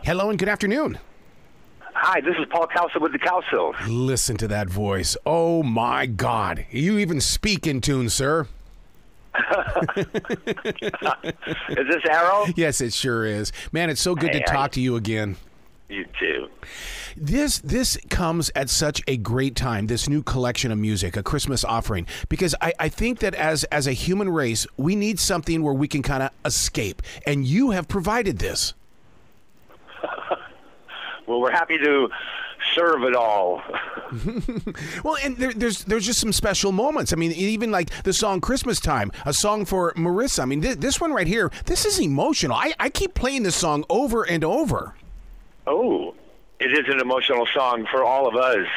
Hello and good afternoon. Hi, this is Paul Cowsill with the Cowsills. Listen to that voice. Oh, my God. You even speak in tune, sir. Is this Arrow? Yes, it sure is. Man, it's so good to talk to you again. You too. This comes at such a great time, this new collection of music, a Christmas offering, because I think that as a human race, we need something where we can kind of escape, and you have provided this. Well, we're happy to serve it all. Well, and there's just some special moments. I mean, even like the song Christmas Time, a song for Marissa. I mean, this one right here, this is emotional. I keep playing this song over and over. Oh, it is an emotional song for all of us.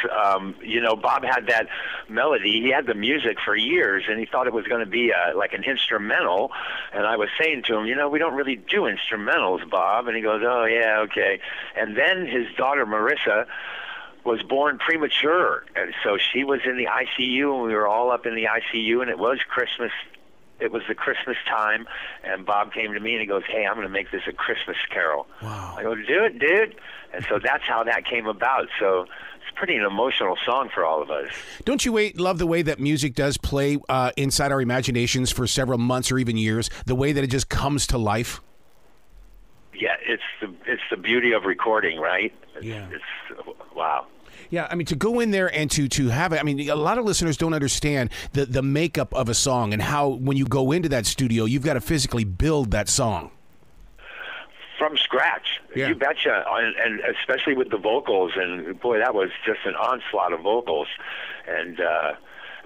Bob had that melody. He had the music for years, and he thought it was going to be like an instrumental. And I was saying to him, we don't really do instrumentals, Bob. And he goes, oh, yeah, okay. And then his daughter, Marissa, was born premature. And so she was in the ICU, and we were all up in the ICU, and it was Christmas. It was the Christmas time, and Bob came to me and he goes, hey, I'm going to make this a Christmas carol. Wow. I go, do it, dude. And so that's how that came about. So it's pretty an emotional song for all of us. Don't you love the way that music does play inside our imaginations for several months or even years, the way that it just comes to life? Yeah, it's the beauty of recording, right? Yeah. It's wow. Yeah, I mean, to go in there and to have it, I mean, a lot of listeners don't understand the makeup of a song and how when you go into that studio, you've got to physically build that song. From scratch. Yeah. You betcha. And especially with the vocals, and boy, that was just an onslaught of vocals. And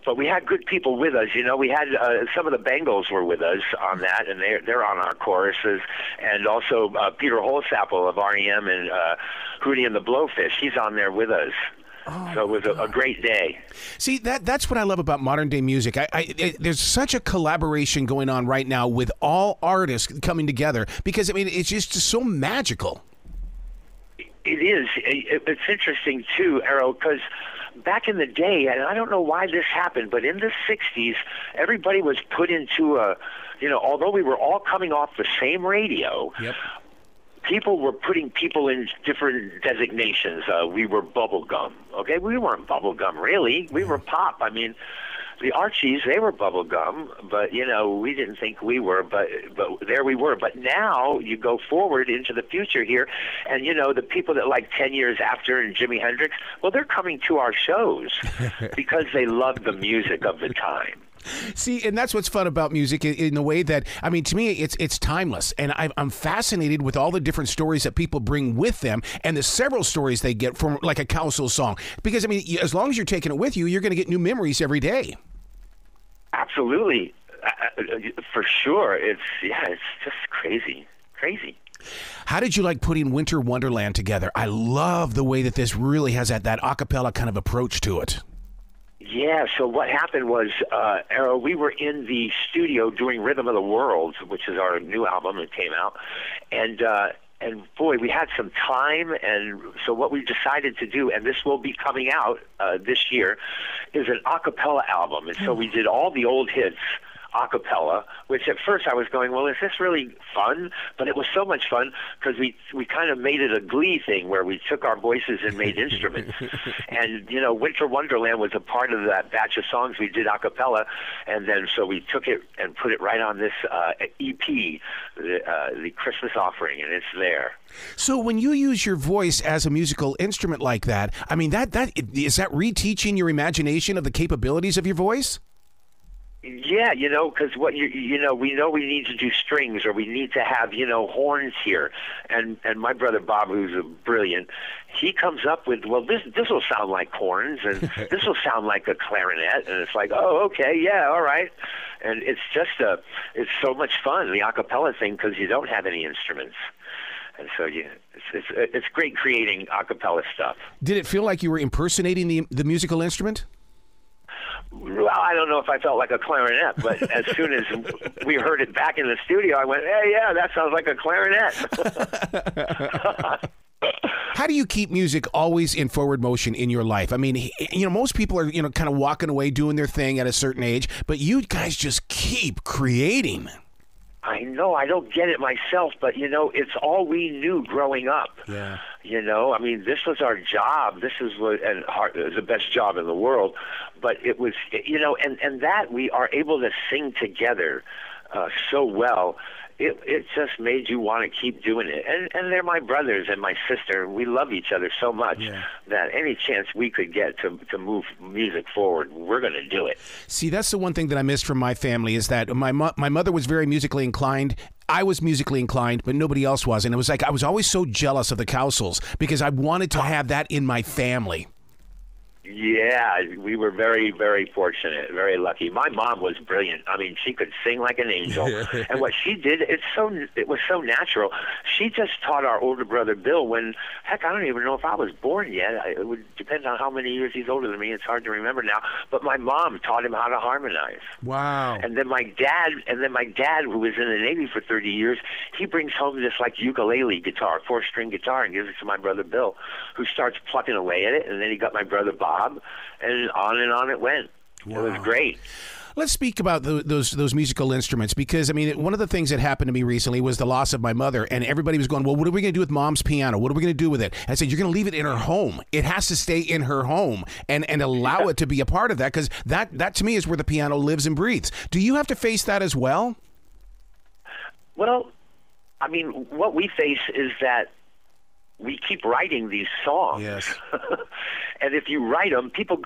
but we had good people with us. We had some of the Bengals were with us on that, and they're on our choruses. And also Peter Holsapple of REM and Hootie and the Blowfish, he's on there with us. Oh, so it was a great day. See, that's what I love about modern day music. There's such a collaboration going on right now with all artists coming together because, I mean, it's just so magical. It is. It's interesting, too, Arrow, because back in the day, and I don't know why this happened, but in the 60s, everybody was put into although we were all coming off the same radio, yep. People were putting people in different designations. We were bubblegum. Okay, we weren't bubblegum, really. We were pop. I mean, the Archies, they were bubblegum, but, we didn't think we were, but there we were. But now you go forward into the future here, and, the people that like 10 years after and Jimi Hendrix, well, they're coming to our shows because they love the music of the time. See, and that's what's fun about music in the way that, I mean, to me, it's timeless. And I'm fascinated with all the different stories that people bring with them and the several stories they get from like a Cowsill song. Because, I mean, as long as you're taking it with you, you're going to get new memories every day. Absolutely. For sure. It's just crazy. Crazy. How did you like putting Winter Wonderland together? I love the way that this really has that a cappella kind of approach to it. Yeah, so what happened was, Arrow, we were in the studio doing Rhythm of the World, which is our new album that came out, and boy, we had some time, and so what we decided to do, and this will be coming out this year, is an a cappella album, and so we did all the old hits a cappella, which at first I was going, well, is this really fun? But it was so much fun because we kind of made it a Glee thing where we took our voices and made instruments. And, Winter Wonderland was a part of that batch of songs we did a cappella, and then so we took it and put it right on this EP, the Christmas offering, and it's there. So when you use your voice as a musical instrument like that, I mean, that is that reteaching your imagination of the capabilities of your voice? Yeah, because what we know we need to do strings or we need to have horns here, and my brother Bob, who's brilliant, he comes up with, well, this will sound like horns and this will sound like a clarinet, and it's like, oh, okay, yeah, all right, and it's just it's so much fun, the a cappella thing, because you don't have any instruments. And so, it's great creating a cappella stuff. Did it feel like you were impersonating the musical instrument? Well, I don't know if I felt like a clarinet, but as soon as we heard it back in the studio, I went, hey, yeah, that sounds like a clarinet. How do you keep music always in forward motion in your life? I mean, most people are, kind of walking away doing their thing at a certain age, but you guys just keep creating. I know I don't get it myself, but it's all we knew growing up. Yeah. I mean, this was our job. This is what, and it was the best job in the world. But it was, and that we are able to sing together so well. It just made you want to keep doing it. And they're my brothers and my sister. We love each other so much that any chance we could get to move music forward, we're going to do it. See, that's the one thing that I missed from my family is that my mother was very musically inclined. I was musically inclined, but nobody else was. And it was like I was always so jealous of the Cowsills because I wanted to have that in my family. Yeah, we were very, very fortunate, very lucky. My mom was brilliant. I mean, she could sing like an angel. And what she did, it was so natural. She just taught our older brother, Bill, when, heck, I don't even know if I was born yet. It would depend on how many years he's older than me. It's hard to remember now. But my mom taught him how to harmonize. Wow. And then my dad, who was in the Navy for 30 years, he brings home this like ukulele guitar, 4-string guitar, and gives it to my brother, Bill, who starts plucking away at it. And then he got my brother, Bob, and on it went. Wow. It was great. Let's speak about those musical instruments because, I mean, one of the things that happened to me recently was the loss of my mother, and everybody was going, well, what are we going to do with Mom's piano? What are we going to do with it? And I said, you're going to leave it in her home. It has to stay in her home and allow it to be a part of that because that to me is where the piano lives and breathes. Do you have to face that as well? Well, I mean, what we face is that we keep writing these songs. Yes. And if you write them, people,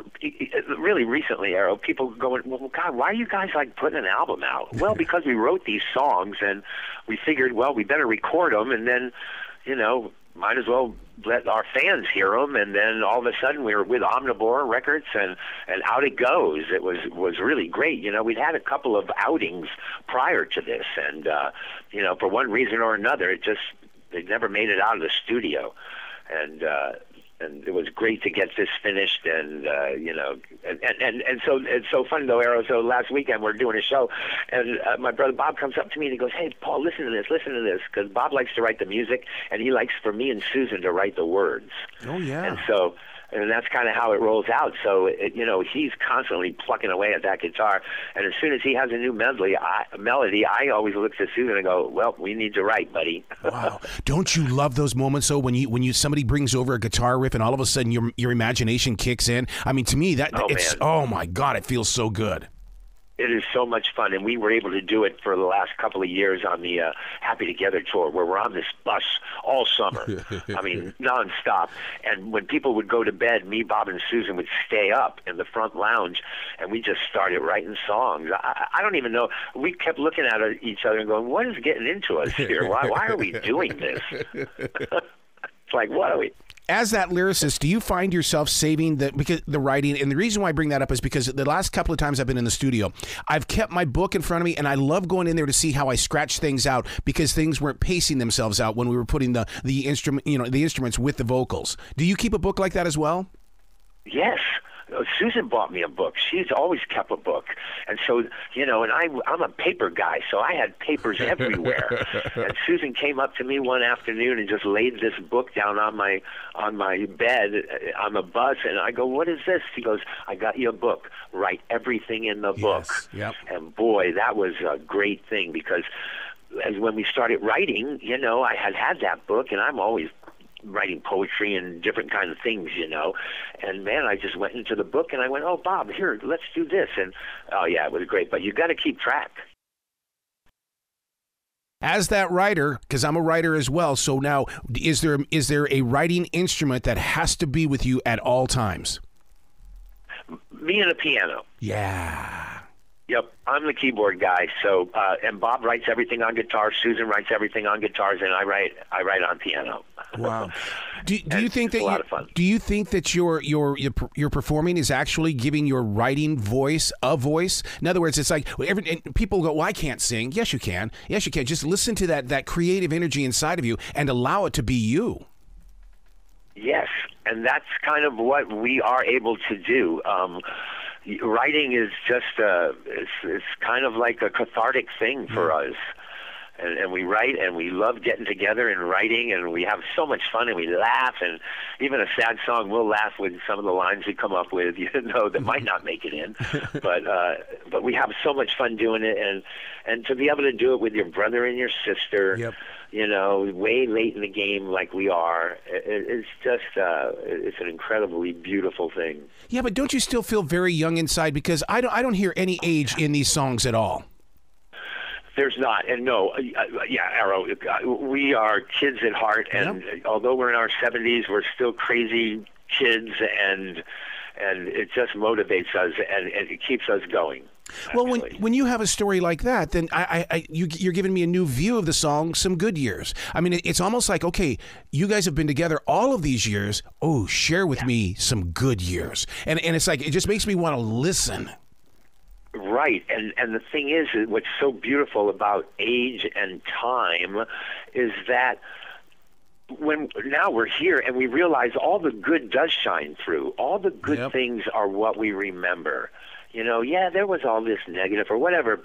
really recently, Arrow, people going, well, God, why are you guys like putting an album out? Well, because we wrote these songs and we figured, well, we better record them and then, might as well let our fans hear them. And then all of a sudden we were with Omnivore Records and out it goes. It was really great. We'd had a couple of outings prior to this and, for one reason or another, they never made it out of the studio, and it was great to get this finished, and so it's so fun though, Arrow. So last weekend we're doing a show, and my brother Bob comes up to me and he goes, "Hey, Paul, listen to this, because Bob likes to write the music, and he likes for me and Susan to write the words." Oh yeah, and that's kind of how it rolls out. So, he's constantly plucking away at that guitar. And as soon as he has a new melody, I always look to Susan and go, well, we need to write, buddy. Wow. Don't you love those moments, though, when somebody brings over a guitar riff and all of a sudden your imagination kicks in? I mean, to me, oh, my God, it feels so good. It is so much fun, and we were able to do it for the last couple of years on the Happy Together tour, where we're on this bus all summer. I mean, nonstop. And when people would go to bed, me, Bob, and Susan would stay up in the front lounge, and we just started writing songs. I don't even know. We kept looking at each other and going, what is getting into us here? Why are we doing this? It's like, what are we... As that lyricist, do you find yourself saving the writing? And the reason why I bring that up is because the last couple of times I've been in the studio, I've kept my book in front of me, and I love going in there to see how I scratch things out because things weren't pacing themselves out when we were putting the instruments with the vocals. Do you keep a book like that as well? Yes. Susan bought me a book. She's always kept a book. And so, and I'm a paper guy, so I had papers everywhere. And Susan came up to me one afternoon and just laid this book down on my bed on the bus, and I go, what is this? She goes, I got you a book. Write everything in the book. Yep. And boy, that was a great thing because as when we started writing, I had that book, and I'm always writing poetry and different kinds of things, and man, I just went into the book and I went, oh, Bob, here, let's do this. And oh yeah, it was great, but you got to keep track. As that writer, because I'm a writer as well, so now is there a writing instrument that has to be with you at all times? Me and a piano. Yeah. Yep, I'm the keyboard guy. So, and Bob writes everything on guitar. Susan writes everything on guitars, and I write on piano. Wow. Do you think that it's a lot of fun. Do you think that your performing is actually giving your writing voice a voice? In other words, it's like people go, "Well, I can't sing." Yes, you can. Yes, you can. Just listen to that creative energy inside of you and allow it to be you. Yes, and that's kind of what we are able to do. Writing is just it's kind of like a cathartic thing for us. and we write, and we love getting together and writing, and we have so much fun, and we laugh, and even a sad song, we'll laugh with some of the lines we come up with, that might not make it in, but we have so much fun doing it, and to be able to do it with your brother and your sister, Yep. Way late in the game like we are, it's just it's an incredibly beautiful thing. Yeah, but don't you still feel very young inside? Because I don't hear any age in these songs at all. There's not, and no, Arrow, we are kids at heart, and although we're in our 70s, we're still crazy kids, and it just motivates us, and it keeps us going. Well, when you have a story like that, then you're giving me a new view of the song, Some Good Years. I mean, it's almost like, okay, you guys have been together all of these years. Oh, share with me some good years. And it's like, it just makes me want to listen. Right, and the thing is, what's so beautiful about age and time is that when now we're here and we realize all the good does shine through. All the good things are what we remember. There was all this negative or whatever,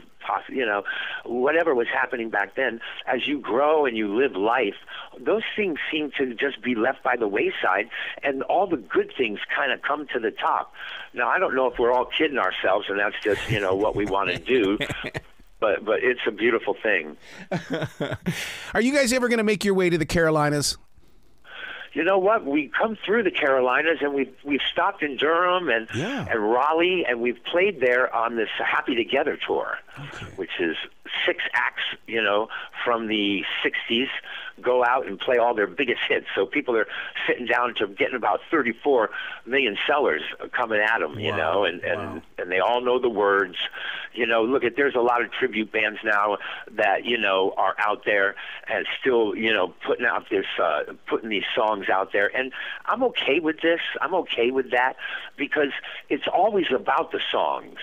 whatever was happening back then. As you grow and you live life, those things seem to just be left by the wayside, and all the good things kind of come to the top. Now, I don't know if we're all kidding ourselves, and that's just, what we want to do. But it's a beautiful thing. Are you guys ever going to make your way to the Carolinas? You know what? We come through the Carolinas, and we've stopped in Durham and Raleigh, and we've played there on this Happy Together tour, which is 6 acts, from the 60s, go out and play all their biggest hits. So people are sitting down to getting about 34 million sellers coming at them, and they all know the words. There's a lot of tribute bands now that, are out there and still, putting these songs out there. And I'm okay with this. I'm okay with that because it's always about the songs.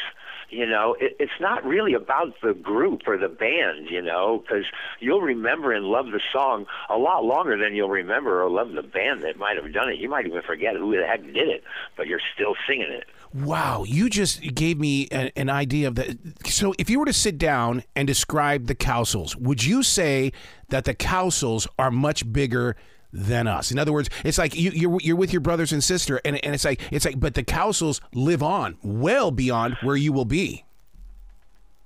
It's not really about the group or the band, because you'll remember and love the song a lot longer than you'll remember or love the band that might have done it. You might even forget who the heck did it, but you're still singing it. Wow, you just gave me an idea of that. So if you were to sit down and describe the Cowsills, would you say that the Cowsills are much bigger than us? In other words, it's like you're with your brothers and sister, and it's like, but the Cowsills live on well beyond where you will be.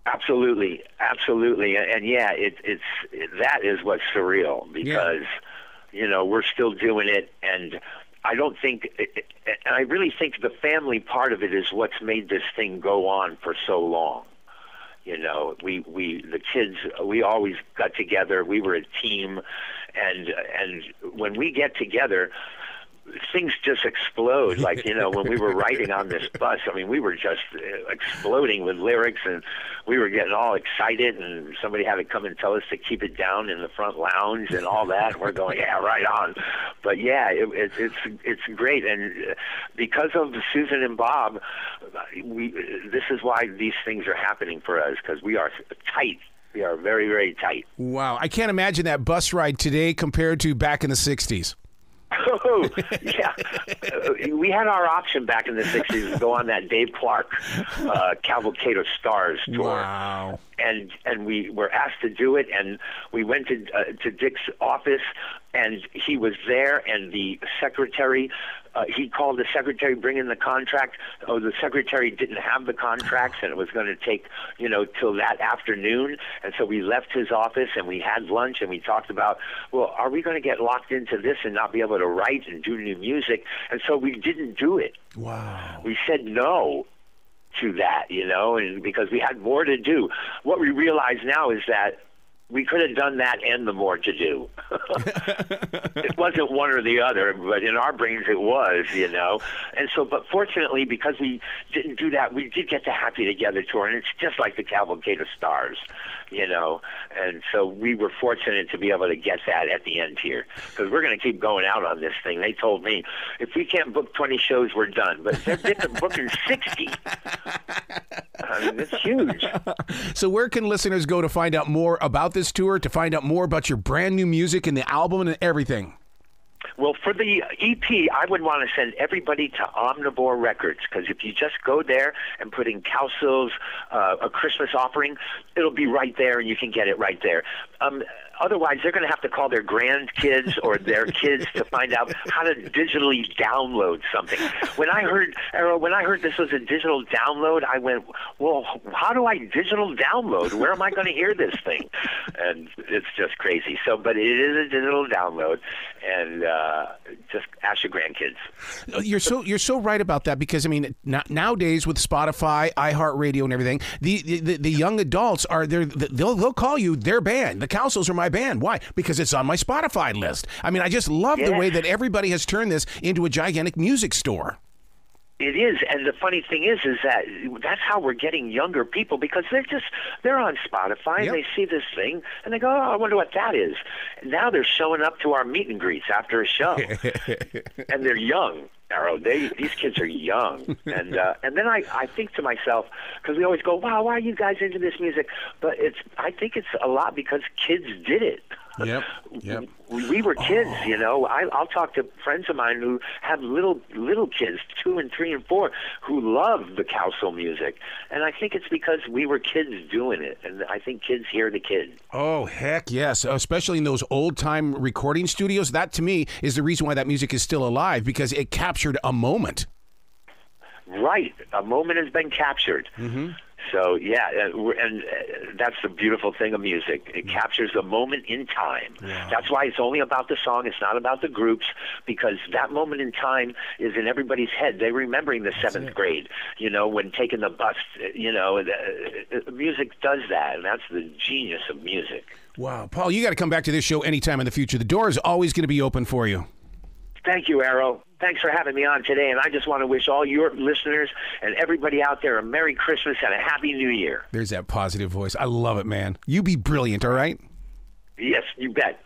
Absolutely, and it's that is what's surreal because we're still doing it, and I don't think, and I really think the family part of it is what's made this thing go on for so long. The kids, we always got together. We were a team, and when we get together, things just explode. Like, when we were writing on this bus, I mean, we were just exploding with lyrics, and we were getting all excited, and somebody had to come and tell us to keep it down in the front lounge and all that. And we're going, yeah, right on. But it's great. And because of Susan and Bob, this is why these things are happening for us, because we are tight. We are very, very tight. Wow. I can't imagine that bus ride today compared to back in the 60s. Oh, yeah. We had our option back in the 60s to go on that Dave Clark Cavalcade of Stars tour. Wow. And we were asked to do it, and we went to Dick's office, and he was there, and the secretary, he called the secretary, bring in the contract. Oh, the secretary didn't have the contracts, and it was going to take, till that afternoon. And so we left his office, and we had lunch, and we talked about, well, are we going to get locked into this and not be able to write and do new music? And so we didn't do it. Wow. We said no to that, and because we had more to do. What we realize now is that we could have done that and the more to do. It wasn't one or the other, but in our brains it was, And so, but fortunately, because we didn't do that, we did get the Happy Together tour, and it's just like the Cavalcade of Stars, And so we were fortunate to be able to get that at the end here, because we're going to keep going out on this thing. They told me, if we can't book 20 shows, we're done. But they're booking 60. I mean, it's huge. So where can listeners go to find out more about this tour, to find out more about your brand new music and the album and everything? Well, for the EP, I would want to send everybody to Omnivore Records, because if you just go there and put in Cowsills, a Christmas offering, it'll be right there, and you can get it right there. Otherwise, they're going to have to call their grandkids or their kids to find out how to digitally download something. When I heard this was a digital download, I went, well, how do I digital download? Where am I going to hear this thing? And it's just crazy. So, but it is a digital download, and just ask your grandkids. You're so right about that, because I mean, nowadays with Spotify, iHeartRadio, and everything, the young adults they'll call you their band. The Cowsills are my band. Why? Because it's on my Spotify list. I mean, I just love the way that everybody has turned this into a gigantic music store. It is, and the funny thing is that that's how we're getting younger people, because they're on Spotify and they see this thing and they go, oh, I wonder what that is. And now they're showing up to our meet and greets after a show, and they're young. Arrow, these kids are young, and then I think to myself, because we always go, wow, why are you guys into this music? But I think it's a lot because kids did it. Yep. We were kids, you know. I'll talk to friends of mine who have little kids, 2 and 3 and 4, who love the Cowsill music, and I think it's because we were kids doing it, and I think kids hear the kid. Oh, heck yes, especially in those old-time recording studios. That, to me, is the reason why that music is still alive, because it captured a moment. Right, a moment has been captured. Mm-hmm. So, yeah, and that's the beautiful thing of music. It captures a moment in time. Wow. That's why it's only about the song. It's not about the groups, because that moment in time is in everybody's head. They're remembering the 7th grade, you know, when taking the bus. You know, music does that, and that's the genius of music. Wow. Paul, you got to come back to this show anytime in the future. The door is always going to be open for you. Thank you, Arrow. Thanks for having me on today, and I just want to wish all your listeners and everybody out there a Merry Christmas and a Happy New Year. There's that positive voice. I love it, man. You be brilliant, all right? Yes, you bet.